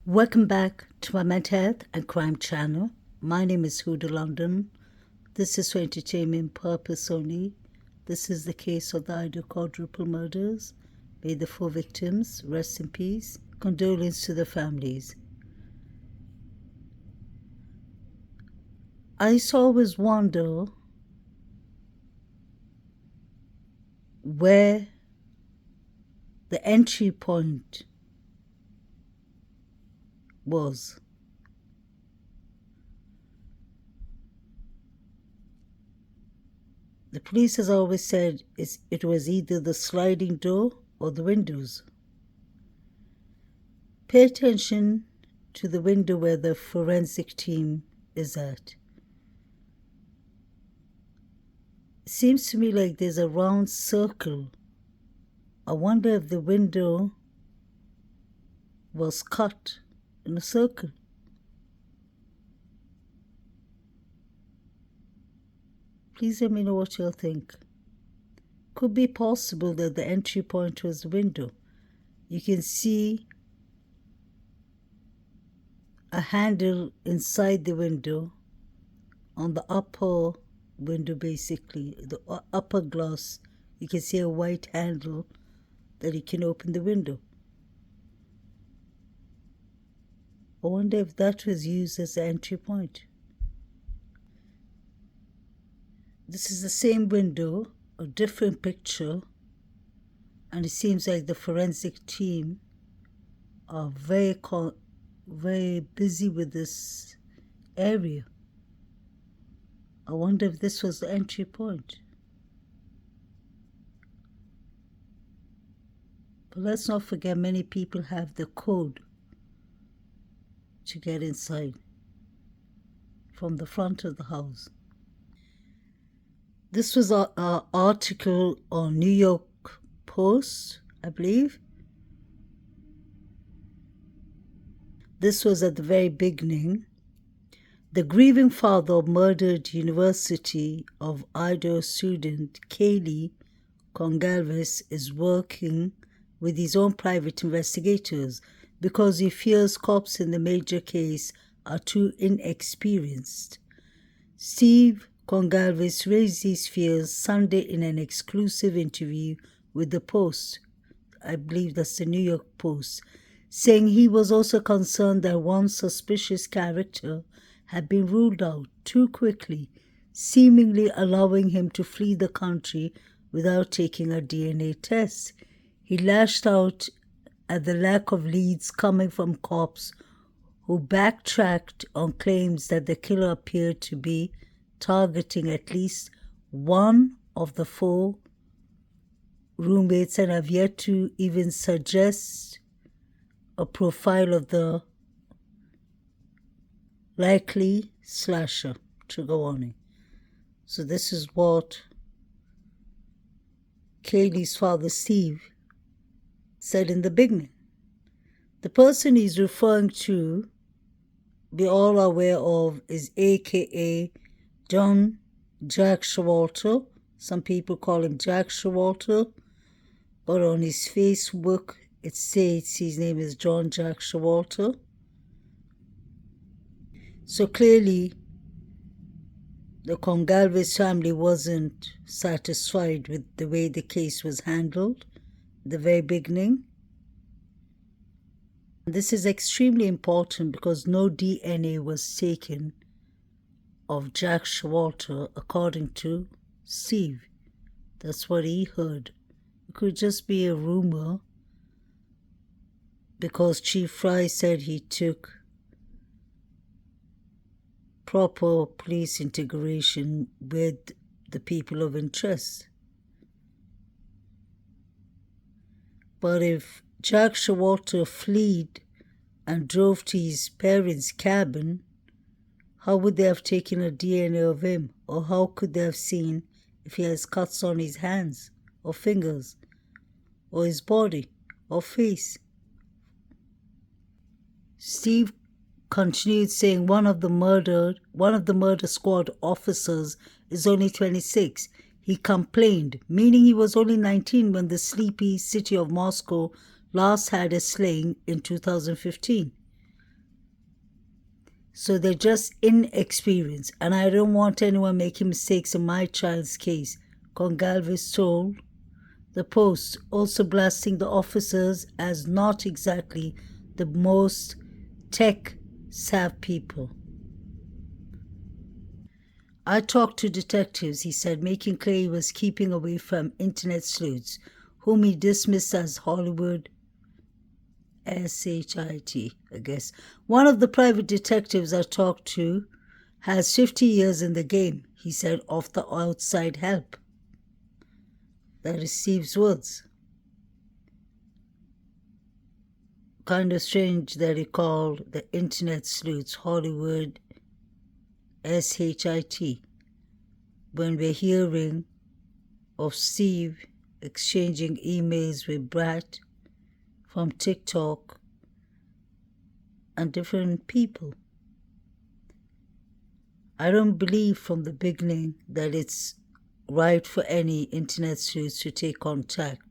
Welcome back to my mental health and crime channel. My name is Huda London. This is for entertainment purpose only. This is the case of the Idaho quadruple murders. May the 4 victims rest in peace. Condolence to the families. I used to always wonder where the entry point was. The police has always said it was either the sliding door or the windows. Pay attention to the window where the forensic team is at. It seems to me like there's a round circle. I wonder if the window was cut in a circle. Please let me know what you'll think. Could be possible that the entry point was the window. You can see a handle inside the window on the upper window, basically the upper glass. You can see a white handle that you can open the window. I wonder if that was used as the entry point. This is the same window, a different picture, and it seems like the forensic team are very busy with this area. I wonder if this was the entry point. But let's not forget, many people have the code to get inside from the front of the house. This was an article on New York Post, I believe. This was at the very beginning. The grieving father of murdered University of Idaho student Kaylee Congalvis is working with his own private investigators because he fears cops in the major case are too inexperienced. Steve Congalvis raised these fears Sunday in an exclusive interview with the Post, I believe that's the New York Post, saying he was also concerned that one suspicious character had been ruled out too quickly, seemingly allowing him to flee the country without taking a DNA test. He lashed out at the lack of leads coming from cops who backtracked on claims that the killer appeared to be targeting at least one of the 4 roommates and have yet to even suggest a profile of the likely slasher. Trigger warning. So this is what Kaylee's father, Steve, said in the beginning. The person he's referring to, we all are aware of, is a.k.a. John Jack Showalter. Some people call him Jack Showalter, but on his Facebook it states his name is John Jack Showalter. So clearly the Congalvis family wasn't satisfied with the way the case was handled at the very beginning. This is extremely important because no DNA was taken of Jack Showalter, according to Steve. That's what he heard. It could just be a rumor because Chief Fry said he took proper police integration with the people of interest. But if Jack Showalter fled and drove to his parents' cabin, how would they have taken a DNA of him? Or how could they have seen if he has cuts on his hands or fingers or his body or face? Steve continued saying one of the murder squad officers is only 26. He complained, meaning he was only 19 when the sleepy city of Moscow last had a slaying in 2015. So they're just inexperienced, and I don't want anyone making mistakes in my child's case, Congalvis told the Post, also blasting the officers as not exactly the most tech-savvy people. I talked to detectives, he said, making clear he was keeping away from internet sleuths, whom he dismissed as Hollywood SHIT, I guess. One of the private detectives I talked to has 50 years in the game, he said, of the outside help. That is Steve's words. Kind of strange that he called the internet sleuths Hollywood SHIT when we're hearing of Steve exchanging emails with Brad from TikTok and different people. I don't believe from the beginning that it's right for any internet sleuths to take contact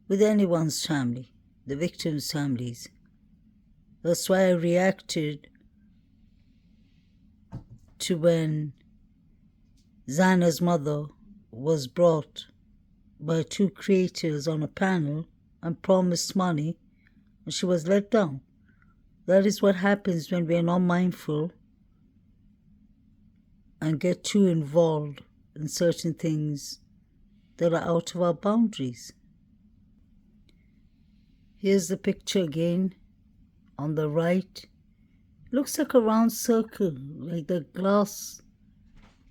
with anyone's family, the victims' families. That's why I reacted to when Xana's mother was brought by two creators on a panel and promised money, and she was let down. That is what happens when we are not mindful and get too involved in certain things that are out of our boundaries. Here's the picture again on the right. Looks like a round circle, like the glass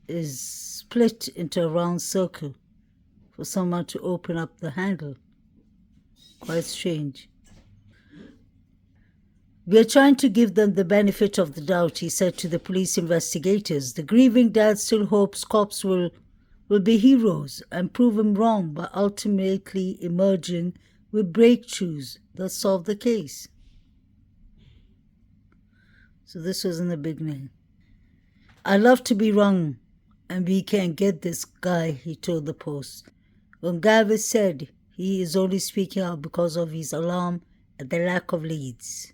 is split into a round circle for someone to open up the handle. Quite strange. We are trying to give them the benefit of the doubt, he said to the police investigators. The grieving dad still hopes cops will be heroes and prove him wrong by ultimately emerging with breakthroughs that solve the case. So this was in the beginning. I love to be wrong, and we can get this guy, he told the Post. Gongalves said he is only speaking out because of his alarm at the lack of leads,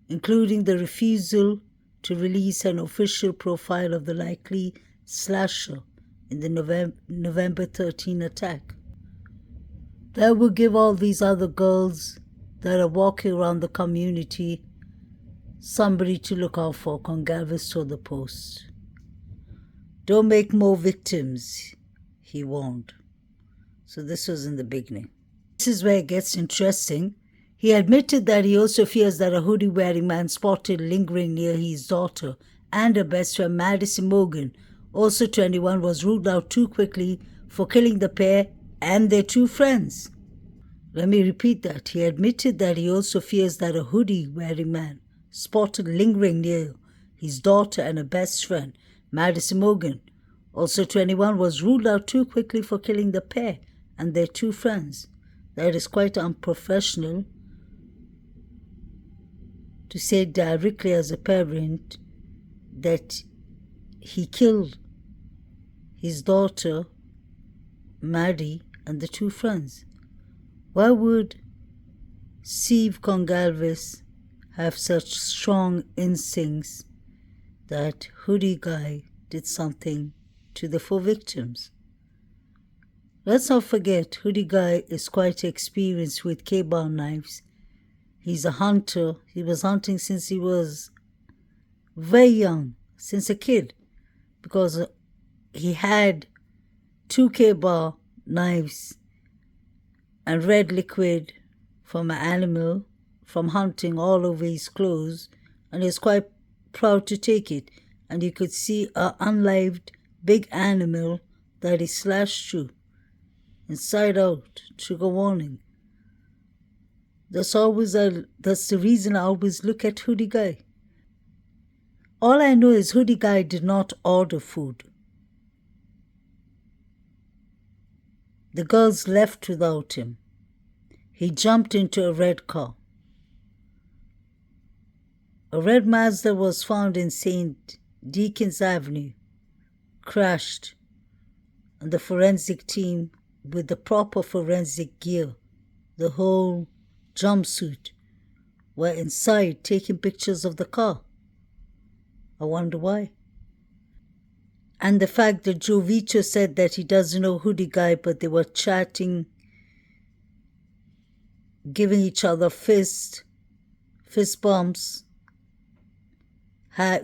including the refusal to release an official profile of the likely slasher in the November 13 attack. That will give all these other girls that are walking around the community somebody to look out for, Gongalves told the Post. Don't make more victims, he warned. So this was in the beginning. This is where it gets interesting. He admitted that he also fears that a hoodie-wearing man spotted lingering near his daughter and her best friend Madison Morgan, also 21, was ruled out too quickly for killing the pair and their two friends. Let me repeat that. He admitted that he also fears that a hoodie-wearing man spotted lingering near his daughter and her best friend, Madison Morgan, also 21, was ruled out too quickly for killing the pair and their two friends. That is quite unprofessional to say directly as a parent that he killed his daughter, Maddie, and the two friends. Why would Steve Gongalves have such strong instincts that hoodie guy did something to the four victims? Let's not forget, hoodie guy is quite experienced with K-bar knives. He's a hunter. He was hunting since he was very young, since a kid, because he had 2 K-bar knives and red liquid from an animal from hunting all over his clothes, and he's quite proud to take it. And you could see an unlived big animal that he slashed through, inside out, trigger warning. That's the reason I always look at hoodie guy. All I know is hoodie guy did not order food. The girls left without him. He jumped into a red car. A red Mazda was found in St. Deacon's Avenue, crashed, and the forensic team, with the proper forensic gear, the whole jumpsuit, were inside taking pictures of the car. I wonder why. And the fact that Jovito said that he doesn't know who the guy, but they were chatting, giving each other fist bumps,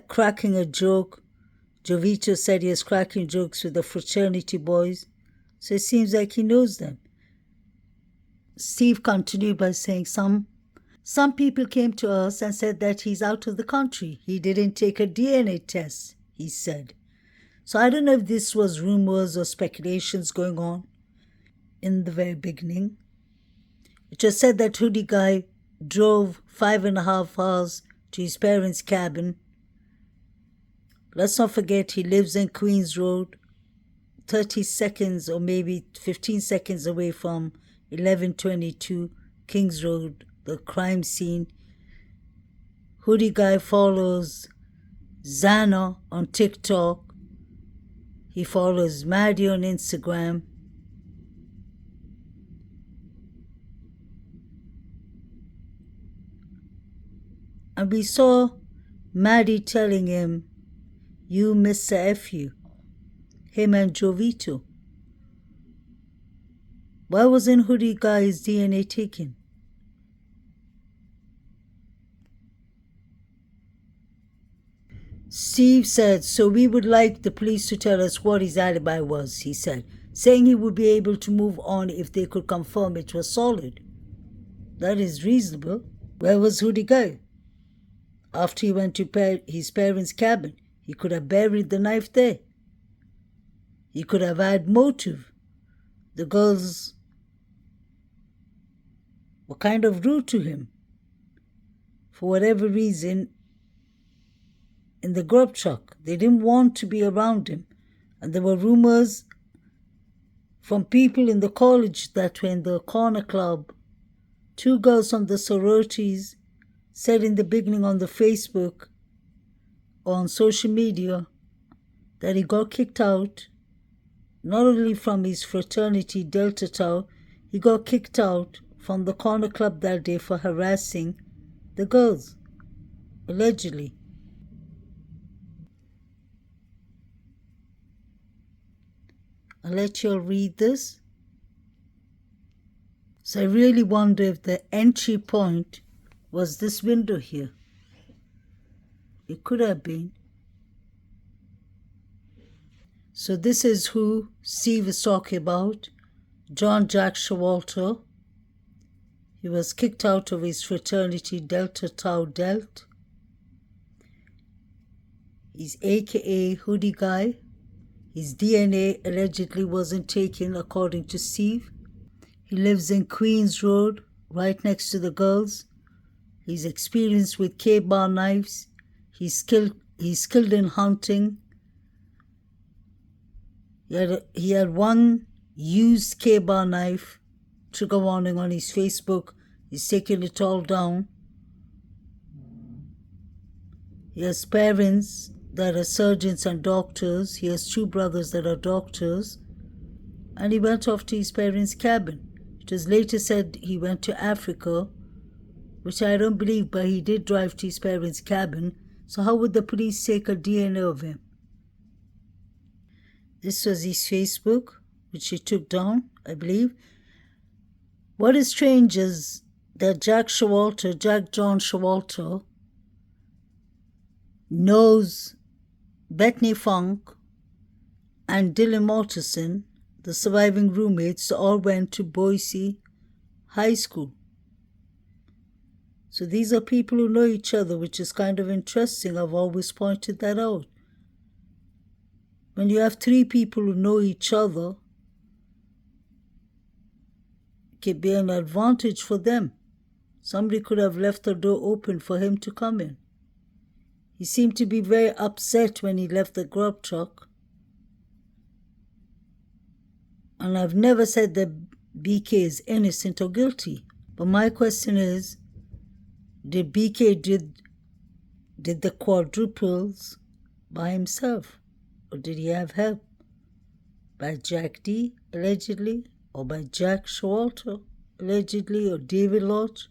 cracking a joke. Jovito said he was cracking jokes with the fraternity boys, so it seems like he knows them. Steve continued by saying some people came to us and said that he's out of the country. He didn't take a DNA test, he said. So I don't know if this was rumors or speculations going on in the very beginning. It just said that hoodie guy drove 5.5 hours to his parents' cabin. Let's not forget he lives in Queens Road, 30 seconds or maybe 15 seconds away from 1122 Kings Road, the crime scene. Hoodie guy follows Zana on TikTok. He follows Maddie on Instagram. And we saw Maddie telling him, "You Mr. F.U." Him and Jovito. Why wasn't Hoodie Guy's DNA taken? Steve said, "So we would like the police to tell us what his alibi was," he said, saying he would be able to move on if they could confirm it was solid. That is reasonable. Where was Hoodie Guy? After he went to his parents' cabin, he could have buried the knife there. He could have had motive. The girls were kind of rude to him. For whatever reason, in the grub truck, they didn't want to be around him. And there were rumors from people in the college that were in the corner club. 2 girls from the sororities said in the beginning on the Facebook or on social media that he got kicked out, not only from his fraternity Delta Tau, he got kicked out from the corner club that day for harassing the girls, allegedly. I'll let you all read this. So I really wonder if the entry point was this window here. It could have been. So this is who Steve is talking about, John Jack Showalter. He was kicked out of his fraternity Delta Tau Delt. He's AKA Hoodie Guy. His DNA allegedly wasn't taken, according to Steve. He lives in Queens Road, right next to the girls. He's experienced with K-bar knives. He's skilled in hunting. He had one used K-bar knife, trigger warning on his Facebook. He's taken it all down. He has parents that are surgeons and doctors. He has 2 brothers that are doctors. And he went off to his parents' cabin. It was later said he went to Africa, which I don't believe, but he did drive to his parents' cabin. So how would the police take a DNA of him? This was his Facebook, which he took down, I believe. What is strange is that Jack John Showalter, knows Bethany Funk and Dylan Mortensen, the surviving roommates, all went to Boise High School. So these are people who know each other, which is kind of interesting. I've always pointed that out. When you have 3 people who know each other, it could be an advantage for them. Somebody could have left the door open for him to come in. He seemed to be very upset when he left the grub truck. And I've never said that BK is innocent or guilty. But my question is, did BK did the quadruples by himself? Or did he have help? By Jack D, allegedly? Or by Jack Showalter, allegedly? Or David Lodge?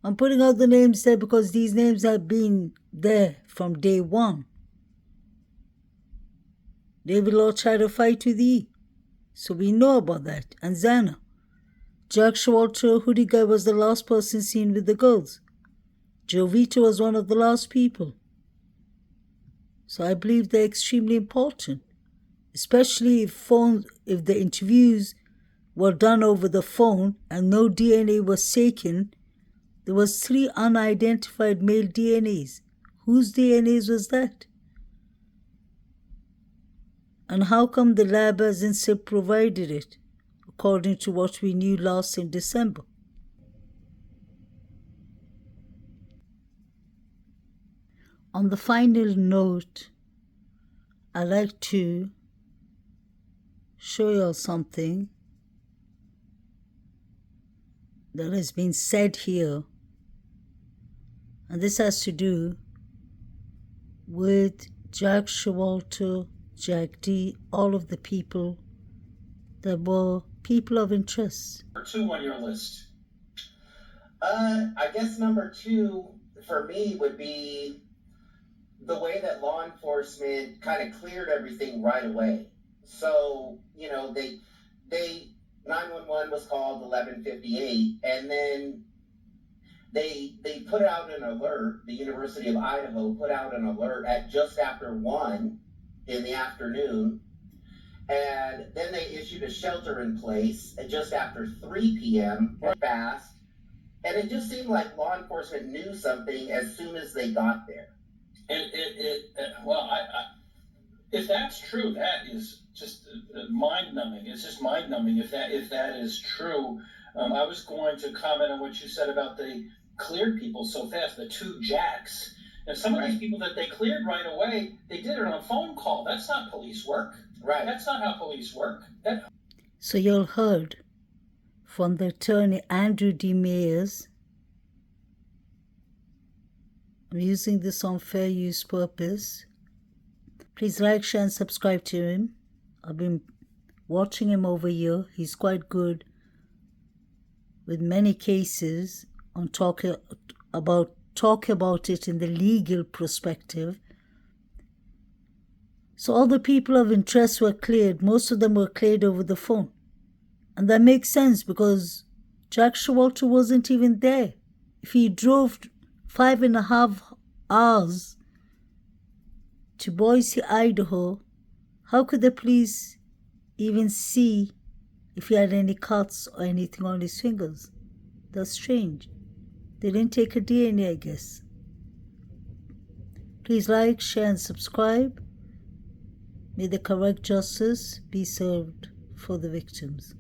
I'm putting out the names there because these names have been there from day one. They will all try to fight with you. So we know about that. And Zana. Jack Showalter Hudiga was the last person seen with the girls. Jovita was one of the last people. So I believe they're extremely important, especially if the interviews were done over the phone and no DNA was taken. There was 3 unidentified male DNAs. Whose DNAs was that? And how come the lab hasn't still provided it, according to what we knew last in December? On the final note, I'd like to show you all something that has been said here. And this has to do with Jack Showalter, Jack D, all of the people that were people of interest. Number 2 on your list? I guess number 2 for me would be the way that law enforcement kind of cleared everything right away. So, they 911 was called 11:58, and then they put out an alert. The University of Idaho put out an alert at just after 1 in the afternoon, and then they issued a shelter in place at just after 3 p.m. fast, and it just seemed like law enforcement knew something as soon as they got there. If that's true, that is just mind-numbing. It's just mind-numbing if that is true. I was going to comment on what you said about they cleared people so fast, the 2 Jacks. And some of these people that they cleared right away, they did it on a phone call. That's not police work. Right. That's not how police work. So you all heard from the attorney Andrew D. Mayers. I'm using this on fair use purpose. Please like, share, and subscribe to him. I've been watching him over here. He's quite good with many cases on talk about it in the legal perspective. So all the people of interest were cleared. Most of them were cleared over the phone. And that makes sense because Jack Showalter wasn't even there. If he drove 5.5 hours to Boise, Idaho, how could the police even see if he had any cuts or anything on his fingers? That's strange. They didn't take a DNA, I guess. Please like, share, and subscribe. May the correct justice be served for the victims.